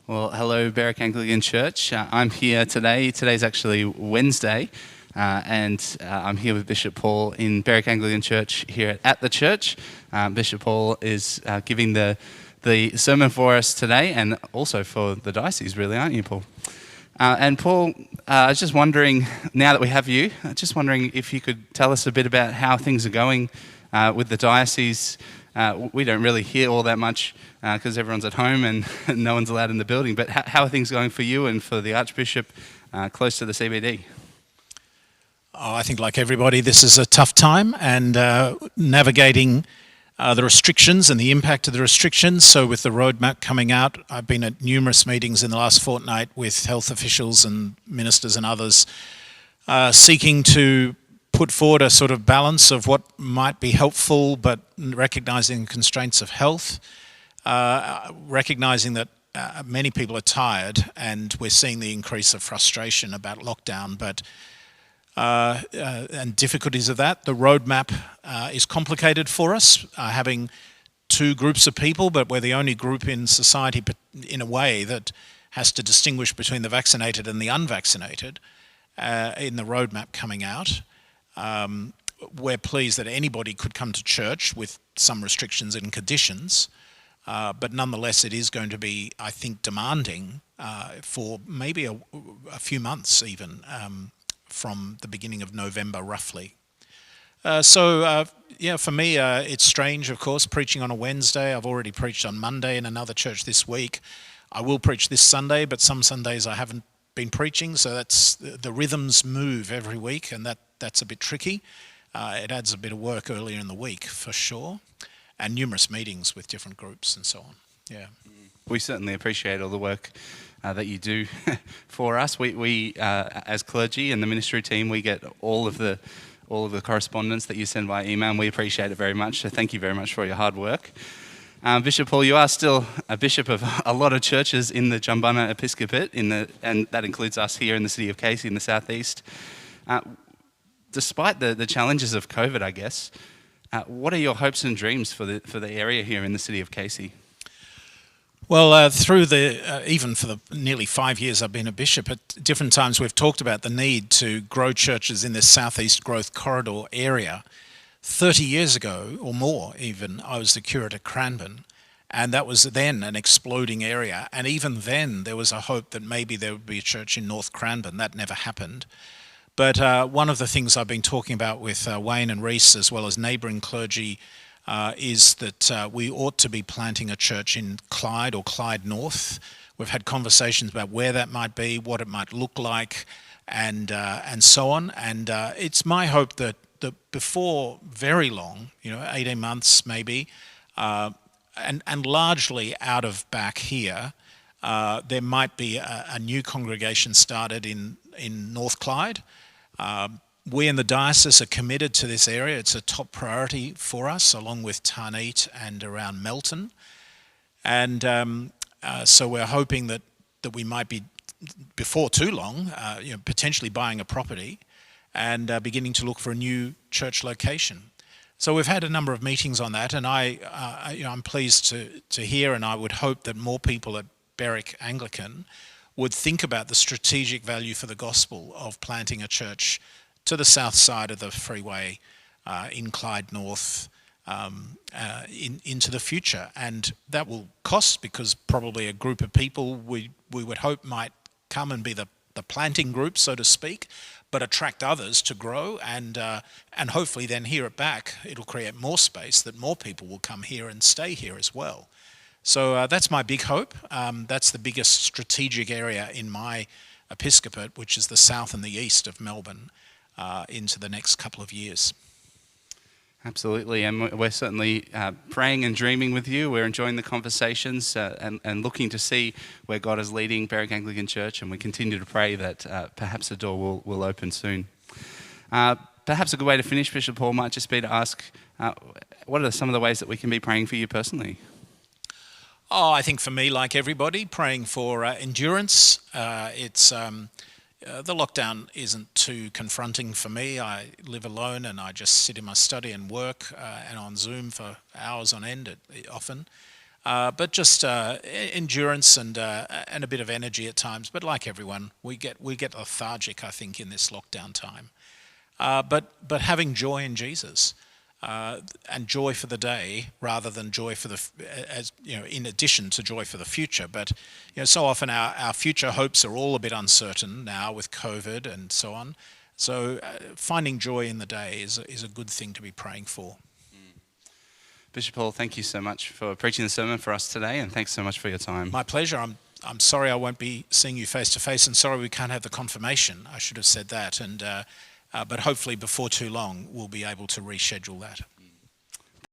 Well, hello, Berwick Anglican Church. I'm here today. Today's actually Wednesday, and I'm here with Bishop Paul in Berwick Anglican Church here at the church. Bishop Paul is giving the sermon for us today, and also for the diocese, really, aren't you, Paul? And Paul, I was just wondering, now that we have you, just wondering if you could tell us a bit about how things are going with the diocese. We don't really hear all that much because everyone's at home and no one's allowed in the building. But how are things going for you and for the Archbishop close to the CBD? Oh, I think like everybody, this is a tough time, and navigating the restrictions and the impact of the restrictions. So with the roadmap coming out, I've been at numerous meetings in the last fortnight with health officials and ministers and others seeking to put forward a sort of balance of what might be helpful, but recognising the constraints of health, recognising that many people are tired, and we're seeing the increase of frustration about lockdown, but and difficulties of that. The roadmap is complicated for us, having two groups of people, but we're the only group in society, in a way, that has to distinguish between the vaccinated and the unvaccinated in the roadmap coming out. We're pleased that anybody could come to church with some restrictions and conditions, but nonetheless it is going to be, I think, demanding for maybe a few months even, from the beginning of November roughly. For me it's strange, of course, preaching on a Wednesday. I've already preached on Monday in another church this week. I will preach this Sunday, but some Sundays I haven't been preaching, so that's the rhythms move every week, and that's a bit tricky. It adds a bit of work earlier in the week for sure, and numerous meetings with different groups and so on. Yeah, we certainly appreciate all the work that you do for us. We as clergy and the ministry team, we get all of the correspondence that you send via email, and we appreciate it very much. So thank you very much for your hard work. Bishop Paul, you are still a bishop of a lot of churches in the Jumbunna Episcopate, and that includes us here in the city of Casey in the southeast. Despite the challenges of COVID, I guess, what are your hopes and dreams for the area here in the city of Casey? Well, even for the nearly 5 years I've been a bishop, at different times we've talked about the need to grow churches in this southeast growth corridor area. 30 years ago, or more even, I was the curate at Cranbourne, and that was then an exploding area. And even then, there was a hope that maybe there would be a church in North Cranbourne. That never happened. But one of the things I've been talking about with Wayne and Reese, as well as neighbouring clergy, is that we ought to be planting a church in Clyde or Clyde North. We've had conversations about where that might be, what it might look like, and so on. And it's my hope that before very long, 18 months maybe, and largely out of back here, there might be a new congregation started in North Clyde. We in the diocese are committed to this area. It's a top priority for us, along with Tarneit and around Melton. And so we're hoping that we might be, before too long, potentially buying a property and beginning to look for a new church location. So we've had a number of meetings on that, and I'm pleased to hear, and I would hope that more people at Berwick Anglican would think about the strategic value for the gospel of planting a church to the south side of the freeway in Clyde North into the future. And that will cost, because probably a group of people we would hope might come and be the planting group, so to speak, but attract others to grow, and hopefully then here at back it'll create more space that more people will come here and stay here as well. So that's my big hope. That's the biggest strategic area in my episcopate, which is the south and the east of Melbourne, into the next couple of years. Absolutely, and we're certainly praying and dreaming with you. We're enjoying the conversations and looking to see where God is leading Berwick Anglican Church, and we continue to pray that perhaps the door will open soon. Perhaps a good way to finish, Bishop Paul, might just be to ask, what are some of the ways that we can be praying for you personally? Oh, I think for me, like everybody, praying for endurance. The lockdown isn't too confronting for me. I live alone and I just sit in my study and work and on Zoom for hours on end often. but just endurance and a bit of energy at times. But like everyone, we get lethargic, I think, in this lockdown time. But having joy in Jesus, and joy for the day rather than joy for as you know, in addition to joy for the future. But so often our future hopes are all a bit uncertain now with COVID and so on. So finding joy in the day is a good thing to be praying for. Bishop Paul, thank you so much for preaching the sermon for us today, and thanks so much for your time. My pleasure. I'm sorry I won't be seeing you face to face, and sorry we can't have the confirmation. I should have said that, and but hopefully before too long we'll be able to reschedule that.